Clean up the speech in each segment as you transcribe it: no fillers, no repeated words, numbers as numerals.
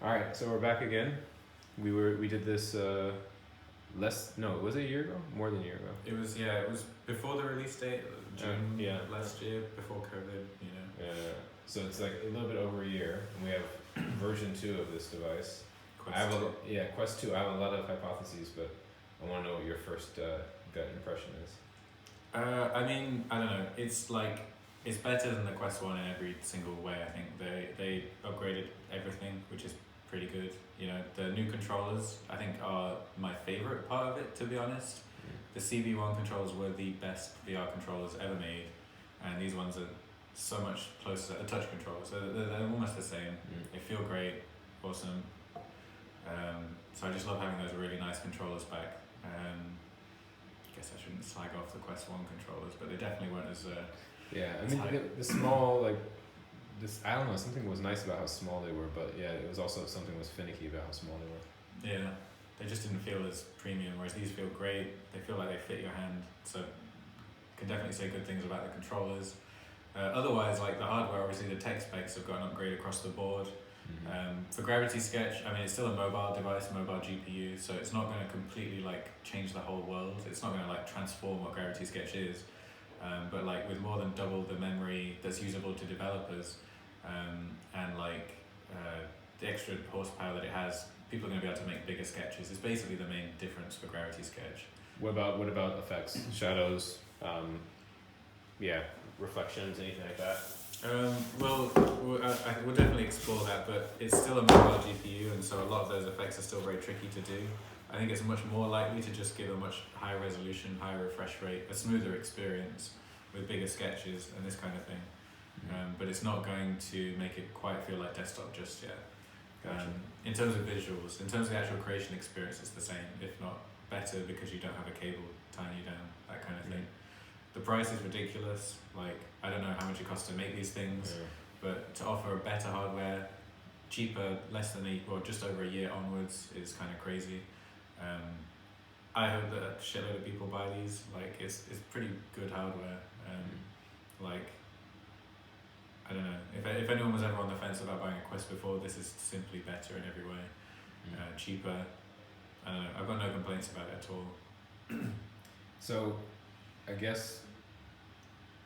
All right, so we're back again. We did this was it a year ago? More than a year ago. It was before the release date, June last year, before COVID, Yeah. So it's like a little bit over a year, and we have version 2 of this device. Quest 2. Quest 2. I have a lot of hypotheses, but I want to know what your first gut impression is. I mean, I don't know. It's better than the Quest 1 in every single way. I think they upgraded everything, which is pretty good. The new controllers, I think, are my favorite part of it, to be honest. The CB1 controllers were the best VR controllers ever made, and these ones are so much closer. The touch controllers, they're almost the same. They feel great, awesome. So I just love having those really nice controllers back. I guess I shouldn't slag off the Quest 1 controllers, but they definitely weren't as the small, I don't know, something was nice about how small they were, but yeah, it was also something was finicky about how small they were. Yeah, they just didn't feel as premium, whereas these feel great. They feel like they fit your hand, so can definitely say good things about the controllers. Otherwise, the hardware, obviously the tech specs have got an upgrade across the board. For Gravity Sketch, I mean, it's still a mobile device, mobile GPU, so it's not going to completely change the whole world. It's not going to transform what Gravity Sketch is, but with more than double the memory that's usable to developers, and the extra horsepower that it has, people are going to be able to make bigger sketches. It's basically the main difference for Gravity Sketch. What about effects, shadows, reflections, anything like that? We'll definitely explore that, but it's still a mobile GPU, and so a lot of those effects are still very tricky to do. I think it's much more likely to just give a much higher resolution, higher refresh rate, a smoother experience with bigger sketches and this kind of thing. But it's not going to make it quite feel like desktop just yet. Gotcha. In terms of visuals, in terms of the actual creation experience, it's the same, if not better, because you don't have a cable tying you down, that kind of thing. The price is ridiculous. I don't know how much it costs to make these things, but to offer better hardware, cheaper, less than just over a year onwards, is kind of crazy. I hope that a shitload of people buy these. It's pretty good hardware. I don't know, if anyone was ever on the fence about buying a Quest before, this is simply better in every way. Cheaper. I don't know, I've got no complaints about it at all. So, I guess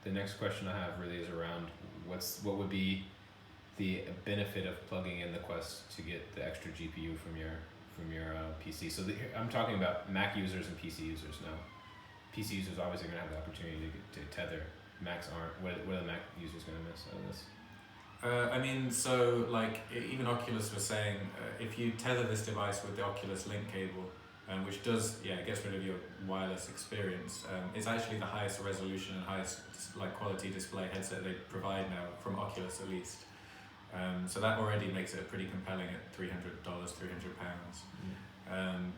the next question I have really is around what would be the benefit of plugging in the Quest to get the extra GPU from your PC. So I'm talking about Mac users and PC users now. PC users obviously going to have the opportunity to tether. Macs aren't. What are the Mac users going to miss out of this? I mean, so even Oculus was saying, if you tether this device with the Oculus Link cable, which does, it gets rid of your wireless experience. It's actually the highest resolution and highest quality display headset they provide now, from Oculus at least. So that already makes it pretty compelling at $300, £300.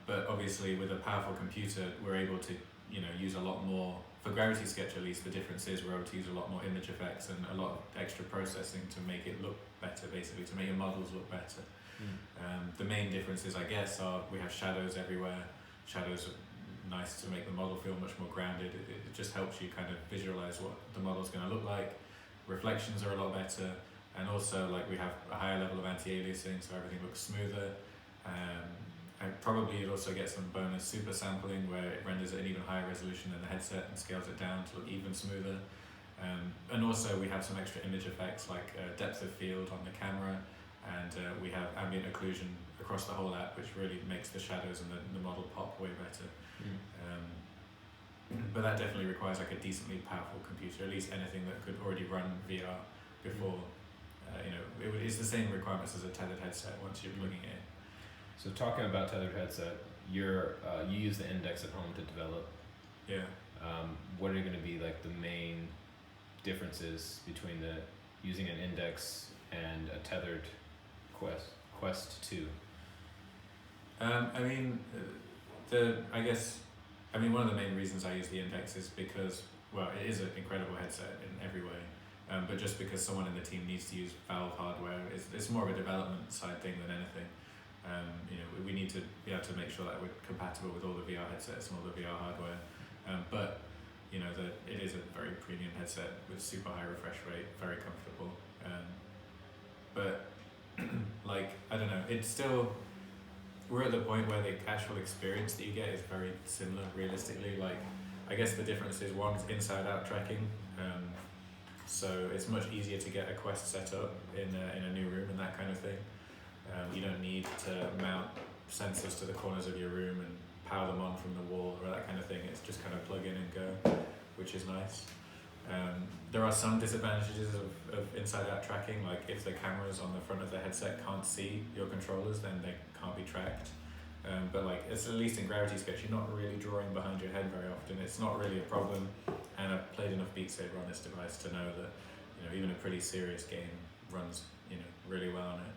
But obviously with a powerful computer, we're able to use a lot more. For Gravity Sketch at least, the difference is we're able to use a lot more image effects and a lot of extra processing to make it look better, basically, to make your models look better. The main differences, I guess, are we have shadows everywhere. Shadows are nice to make the model feel much more grounded. It just helps you kind of visualize what the model's going to look like. Reflections are a lot better, and also we have a higher level of anti-aliasing, so everything looks smoother. And probably you'd also get some bonus super sampling, where it renders at an even higher resolution than the headset and scales it down to look even smoother. And also we have some extra image effects depth of field on the camera, and we have ambient occlusion across the whole app, which really makes the shadows and the model pop way better. But that definitely requires a decently powerful computer, at least anything that could already run VR before. It's the same requirements as a tethered headset once you're plugging it in. So talking about tethered headset, you use the Index at home to develop. Yeah. What are going to be the main differences between using an Index and a tethered Quest 2? One of the main reasons I use the Index is because, it is an incredible headset in every way, but just because someone in the team needs to use Valve hardware, it's more of a development side thing than anything. We need to be able to make sure that we're compatible with all the VR headsets and all the VR hardware. But it is a very premium headset with super high refresh rate, very comfortable. But like, I don't know, it's still, we're at the point where the actual experience that you get is very similar realistically. Like, I guess the difference is one's inside out tracking, so it's much easier to get a Quest set up in a new room and that kind of thing. You don't need to mount sensors to the corners of your room and power them on from the wall or that kind of thing. It's just kind of plug in and go, which is nice. There are some disadvantages of inside out tracking, like if the cameras on the front of the headset can't see your controllers, then they can't be tracked. But like, it's at least in Gravity Sketch, you're not really drawing behind your head very often. It's not really a problem, and I've played enough Beat Saber on this device to know that, you know, even a pretty serious game runs, you know, really well on it.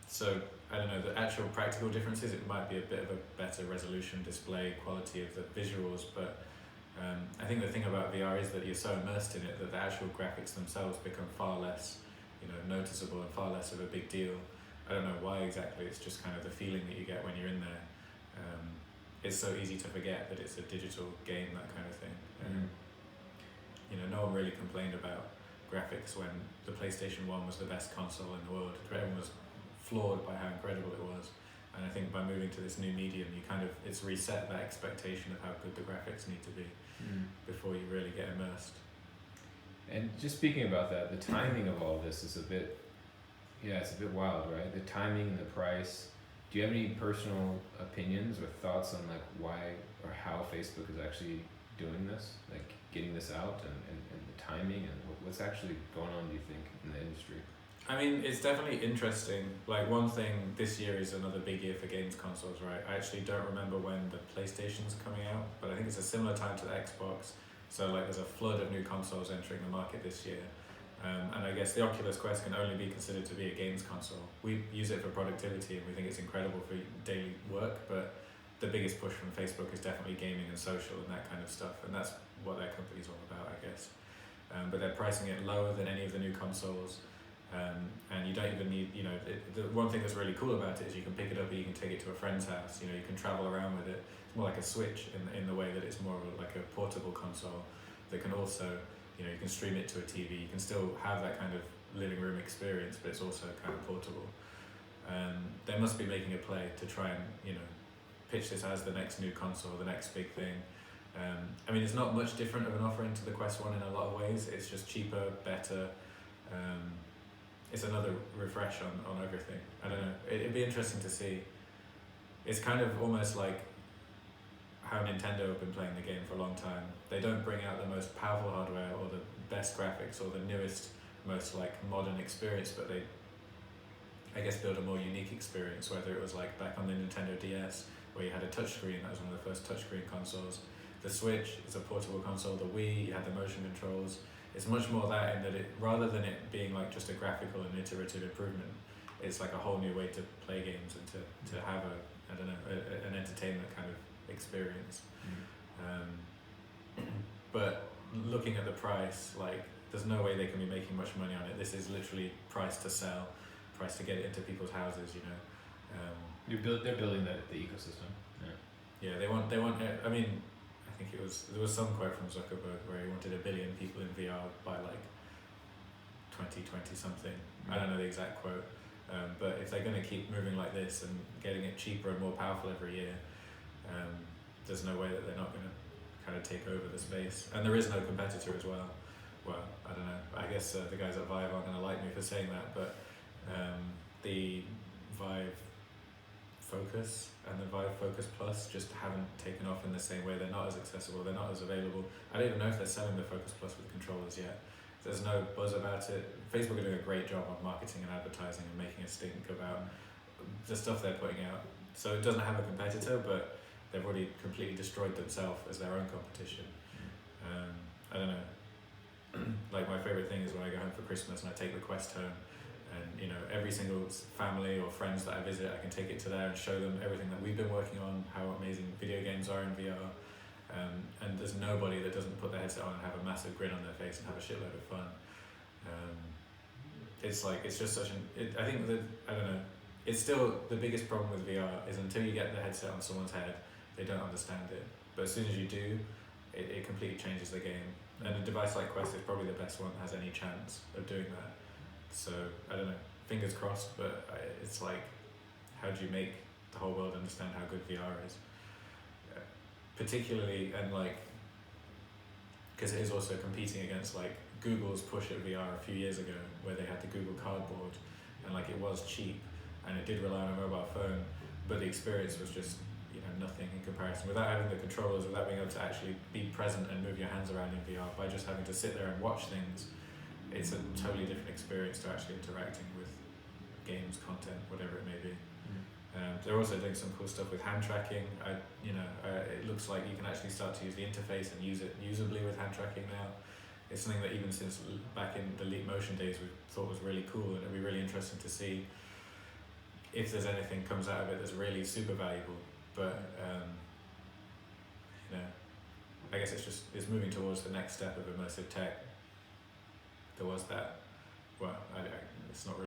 So I don't know, the actual practical differences, it might be a bit of a better resolution, display quality of the visuals, but I think the thing about VR is that you're so immersed in it that the actual graphics themselves become far less, you know, noticeable and far less of a big deal. I don't know why exactly, it's just kind of the feeling that you get when you're in there. It's so easy to forget that it's a digital game, that kind of thing. You know, no one really complained about graphics when the PlayStation 1 was the best console in the world. Everyone was floored by how incredible it was. And I think by moving to this new medium, you kind of, it's reset that expectation of how good the graphics need to be before you really get immersed. And just speaking about that, the timing of all this is a bit, it's a bit wild, right? The timing and the price. Do you have any personal opinions or thoughts on like why or how Facebook is actually doing this, like getting this out and the timing and what's actually going on, do you think, in the industry? I mean, it's definitely interesting. Like, one thing, this year is another big year for games consoles, right? I actually don't remember when the PlayStation's coming out, but I think it's a similar time to the Xbox. So like, there's a flood of new consoles entering the market this year. And I guess the Oculus Quest can only be considered to be a games console. We use it for productivity and we think it's incredible for daily work, but the biggest push from Facebook is definitely gaming and social and that kind of stuff, and that's what their company's all about, I guess. But they're pricing it lower than any of the new consoles, and you don't even need, you know, the one thing that's really cool about it is you can pick it up and you can take it to a friend's house, you know, you can travel around with it. It's more like a Switch in the way that it's more of like a portable console that can also, you know, you can stream it to a TV, you can still have that kind of living room experience, but it's also kind of portable. They must be making a play to try and, you know, pitch this as the next new console, the next big thing. I mean, it's not much different of an offering to the Quest 1 in a lot of ways. It's just cheaper, better. It's another refresh on everything. I don't know. It'd be interesting to see. It's kind of almost like how Nintendo have been playing the game for a long time. They don't bring out the most powerful hardware or the best graphics or the newest, most like modern experience, but they, I guess, build a more unique experience, whether it was like back on the Nintendo DS where you had a touchscreen, that was one of the first touchscreen consoles. The Switch is a portable console, the Wii, you had the motion controls. It's much more that in that it, rather than it being like just a graphical and iterative improvement, it's like a whole new way to play games and to have an entertainment kind of experience. But looking at the price, like, there's no way they can be making much money on it. This is literally price to sell, price to get it into people's houses, you know. They're building the ecosystem. Yeah, they want. I mean, I think there was some quote from Zuckerberg where he wanted 1 billion people in VR by like 2020 something. I don't know the exact quote, but if they're going to keep moving like this and getting it cheaper and more powerful every year, there's no way that they're not going to kind of take over the space. And there is no competitor as well. Well, I don't know. I guess the guys at Vive aren't going to like me for saying that, but the Vive Focus and the Vive Focus Plus just haven't taken off in the same way. They're not as accessible, they're not as available. I don't even know if they're selling the Focus Plus with controllers yet. There's no buzz about it. Facebook are doing a great job on marketing and advertising and making a stink about the stuff they're putting out. So it doesn't have a competitor, but they've already completely destroyed themselves as their own competition. I don't know. Like, my favorite thing is when I go home for Christmas and I take the Quest home, and you know, every single family or friends that I visit, I can take it to there and show them everything that we've been working on, how amazing video games are in VR, and there's nobody that doesn't put their headset on and have a massive grin on their face and have a shitload of fun. It's like, it's just such an, I think that, I don't know, it's still the biggest problem with VR is until you get the headset on someone's head, they don't understand it. But as soon as you do, it completely changes the game. And a device like Quest is probably the best one that has any chance of doing that. So, I don't know. fingers crossed, but it's like, how do you make the whole world understand how good VR is? Particularly, and like, because it is also competing against like Google's push at VR a few years ago, where they had the Google Cardboard, and like it was cheap, and it did rely on a mobile phone, but the experience was just, you know, nothing in comparison. Without having the controllers, without being able to actually be present and move your hands around in VR, by just having to sit there and watch things, it's a totally different experience to actually interacting with games, content, whatever it may be. They're also doing some cool stuff with hand tracking. It looks like you can actually start to use the interface and use it usably with hand tracking now. It's something that even since back in the Leap Motion days we thought was really cool, and it'll be really interesting to see if there's anything comes out of it that's really super valuable. But I guess it's moving towards the next step of immersive tech. There was that, well, it's not really